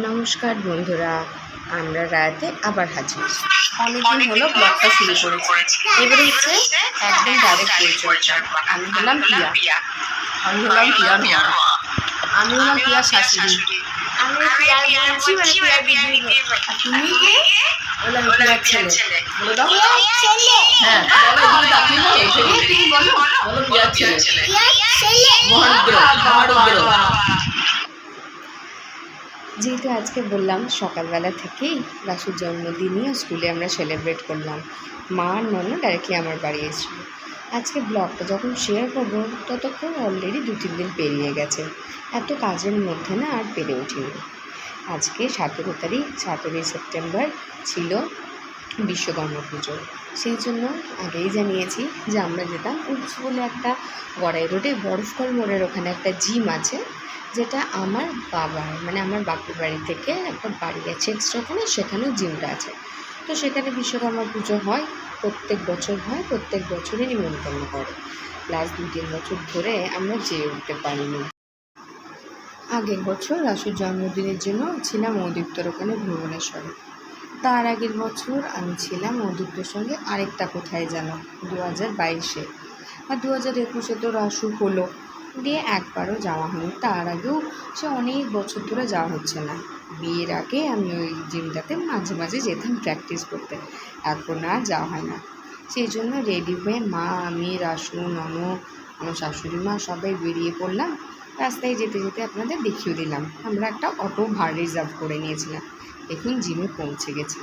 নমস্কার বন্ধুরা, আমরা রাতে আবার হাজির। অনেকদিন হলো ব্লগটা শুরু করেছি। এবারে হচ্ছে একদম ডাইরেক্ট পরিচয়। আমি হলাম পিয়া, আমি হলাম পিয়ার মা, আমি হলাম পিয়ার শাশুড়ি। আমি পিয়ার বলছি, মানে পিয়ার দিদি। আর তুমি কে? বললাম পিয়ার ছেলে। বলে দাও ছেলে। হ্যাঁ, বলো তুমি আপনি বলো, তুমি বলো পিয়ার ছেলে। মহাদেব। যেহেতু আজকে বললাম সকালবেলা থেকেই রাসুর জন্মদিনই স্কুলে আমরা সেলিব্রেট করলাম। মা আর ননদ ডাইরেক্টলি আমার বাড়ি এসেছিল। আজকে ব্লগটা যখন শেয়ার করবো ততক্ষণ অলরেডি 2-3 দিন পেরিয়ে গেছে। এত কাজের মধ্যে না আর পেরে উঠিনি। আজকে 17 সেপ্টেম্বর ছিল বিশ্বকর্মা পুজো। সেই জন্য আগেই জানিয়েছি যে আমরা যেতাম উৎস বলে একটা গড়াই রোডে বরফকল মোড়ের ওখানে একটা জিম আছে, যেটা আমার বাবার মানে আমার বাপুর বাড়ি থেকে একটা বাড়ি আছে এক্সট্রাখানে, সেখানেও জিমটা আছে। তো সেখানে বিশ্বকর্মা পুজো হয়, প্রত্যেক বছর হয়, প্রত্যেক বছরই নিমন্ত্রণ করে। লাস্ট 2-3 বছর ধরে আমরা যেয়ে উঠতে পারিনি। আগের বছর রাসুর জন্মদিনের জন্য ছিলাম অদীপ্তর ওখানে ভুবনেশ্বরে। তার আগের বছর আমি ছিলাম অদীপ্তর সঙ্গে আরেকটা কোথায় যেন 2022-এ, আর 2021-এ তো রাসু হলো, দিয়ে একবারও যাওয়া হয়নি। তার আগেও সে অনেক বছর ধরে যাওয়া হচ্ছে না। বিয়ের আগে আমি ওই জিমটাতে মাঝে মাঝে যেতাম প্র্যাকটিস করতে, এখন আর যাওয়া হয় না। সেই জন্য রেডি হয়ে মা, আমি, রাসু, ননদ, আমার শাশুড়ি মা সবাই বেরিয়ে পড়লাম। রাস্তায় যেতে যেতে আপনাদের দেখিয়ে দিলাম, আমরা একটা অটো ভাড়া রিজার্ভ করে নিয়েছিলাম। দেখুন জিমে পৌঁছে গেছি।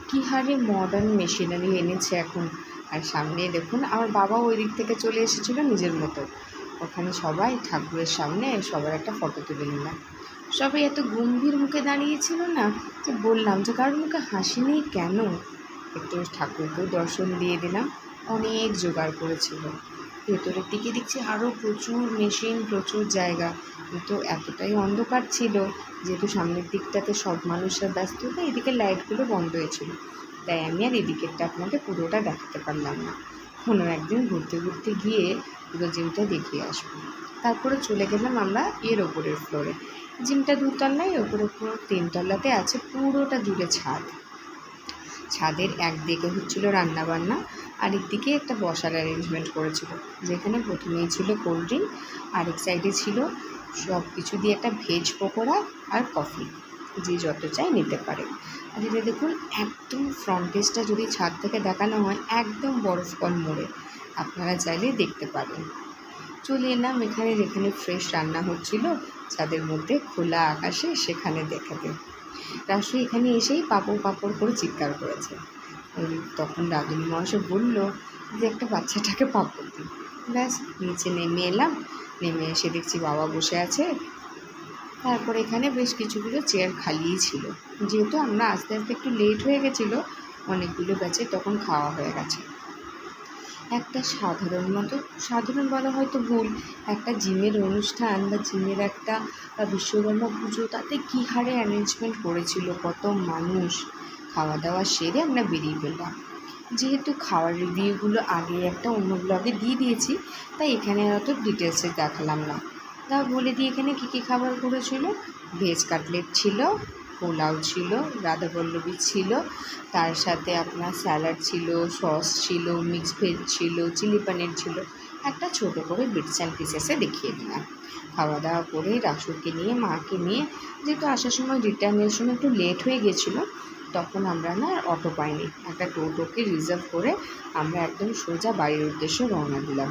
কী হারে মডার্ন মেশিনারি এনেছে এখন। আর সামনে দেখুন আমার বাবা ওই দিক থেকে চলে এসেছিলো নিজের মতো। ওখানে সবাই ঠাকুরের সামনে সবার একটা ফটো তুলে নিলাম। সবাই এত গম্ভীর মুখে দাঁড়িয়েছিল না, যে বললাম যে কারোর মুখে হাসি নেই কেন। একটু ঠাকুরকেও দর্শন দিয়ে দিলাম। অনেক জোগাড় করেছিল। ভেতরের দিকে দেখছি আরও প্রচুর মেশিন, প্রচুর জায়গা, কিন্তু এতটাই অন্ধকার ছিল যেহেতু সামনের দিকটাতে সব মানুষরা ব্যস্ত, তো এদিকে লাইটগুলো বন্ধ হয়েছিল, তাই আমি আর এদিকেরটা আপনাকে পুরোটা দেখাতে পারলাম না। কোনো একদিন ঘুরতে ঘুরতে গিয়ে পুরো জিমটা দেখিয়ে আসবো। তারপরে চলে গেলাম আমরা এর ওপরের ফ্লোরে। জিমটা 2 তলায়, ওপরে পুরো 3 তলাতে আছে পুরোটা জুড়ে ছাদ। ছাদের একদিকে হচ্ছিল রান্নাবান্না, আরেক দিকে একটা বসার অ্যারেঞ্জমেন্ট করেছিল, যেখানে প্রথমেই ছিল কোল্ড ড্রিঙ্ক, আরেক সাইডে ছিল সব কিছু দিয়ে একটা ভেজ পকোড়া আর কফি, যে যত চাই নিতে পারে। আর এটা দেখুন একদম ফ্রন্টেজটা যদি ছাদ থেকে দেখানো হয় একদম বরফকল মোড়ে, আপনারা চাইলে দেখতে পারেন। চলে এলাম এখানে, যেখানে ফ্রেশ রান্না হচ্ছিল ছাদের মধ্যে খোলা আকাশে, সেখানে দেখাতে। রাসু এখানে এসেই পাপড় করে চিৎকার করেছে। তখন রাঁধুনি মহাশয় বলল যে একটা বাচ্চাটাকে পাপড় দিই। ব্যাস নিচে নেমে এলাম, নেমে এসে দেখছি বাবা বসে আছে। তারপর এখানে বেশ কিছুগুলো চেয়ার খালিই ছিল, যেহেতু আমরা আস্তে আস্তে একটু লেট হয়ে গেছিলো, অনেকগুলো ব্যাচে তখন খাওয়া হয়ে গেছে। একটা সাধারণ বলা হয়তো ভুল, একটা জিমের অনুষ্ঠান বা জিমের একটা বিশ্বকর্মা পুজো, তাতে কী হারে অ্যারেঞ্জমেন্ট করেছিল, কত মানুষ। খাওয়া দাওয়া সেরে আমরা বেরিয়ে পড়লাম। যেহেতু খাওয়ার রিভিউগুলো আগে একটা অন্য ব্লগে দিয়ে দিয়েছি, তাই এখানে অত ডিটেলসে দেখালাম না। তা বলে দিই এখানে কী কী খাবার করেছিল। ভেজ কাটলেট ছিল, পোলাও ছিল, রাধাবল্লভী ছিল, তার সাথে আপনার স্যালাড ছিল, সস ছিল, মিক্স ভেজ ছিল, চিলি পনির ছিল, একটা ছোটো করে বিটস অ্যান্ড পিসেসে দেখিয়ে দিলাম। খাওয়া দাওয়া করে রাসুকে নিয়ে, মাকে নিয়ে, যেহেতু আসার সময় রিটার্নের সময় একটু লেট হয়ে গেছিলো, তখন আমরা না অটো পাইনি, একটা টোটোকে রিজার্ভ করে আমরা একদম সোজা বাড়ির উদ্দেশ্যে রওনা দিলাম।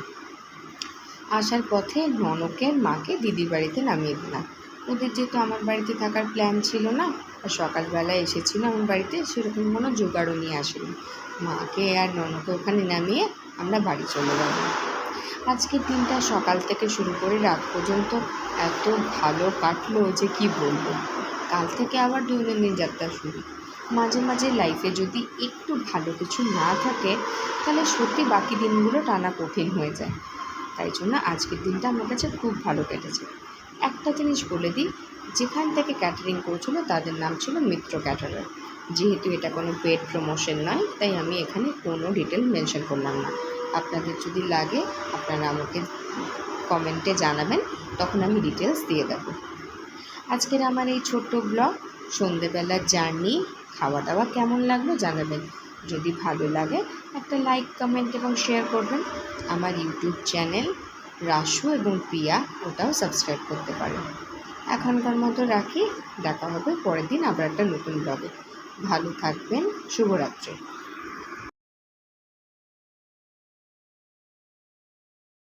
আসার পথে ননকে মাকে দিদির বাড়িতে নামিয়ে দিলাম। ওদের যেহেতু আমার বাড়িতে থাকার প্ল্যান ছিল না, আর সকালবেলায় এসেছিল আমার বাড়িতে, সেরকম কোনো জোগাড়ও নিয়ে আসেনি। মাকে আর ননকে ওখানে নামিয়ে আমরা বাড়ি চলে গেলাম। আজকের দিনটা সকাল থেকে শুরু করে রাত পর্যন্ত এত ভালো কাটলো যে কি বলবো। কাল থেকে আবার দৈনন্দিন যাত্রা শুরু। মাঝে মাঝে লাইফে যদি একটু ভালো কিছু না থাকে, তাহলে সত্যি বাকি দিনগুলো টানা কঠিন হয়ে যায়। তাই জন্য আজকের দিনটা আমার কাছে খুব ভালো কেটেছে। একটা জিনিস বলে দিই, যেখান থেকে ক্যাটারিং করছিল তাদের নাম ছিল মিত্র ক্যাটারার। যেহেতু এটা কোনো পেড প্রমোশন নয়, তাই আমি এখানে কোনো ডিটেল মেনশন করলাম না। আপনাদের যদি লাগে আপনারা আমাকে কমেন্টে জানাবেন, তখন আমি ডিটেলস দিয়ে দেবো। আজকের আমার এই ছোট্ট ব্লগ সন্ধেবেলার জার্নি, খাওয়া দাওয়া কেমন লাগলো জানাবেন। যদি ভালো লাগে একটা লাইক, কমেন্ট এবং শেয়ার করবেন। আমার ইউটিউব চ্যানেল রাসু এবং প্রিয়া, ওটাও সাবস্ক্রাইব করতে পারেন। এখনকার মতো রাখি, দেখা হবে পরের দিন আবার একটা নতুন ব্লগে। ভালো থাকবেন, শুভরাত্রি।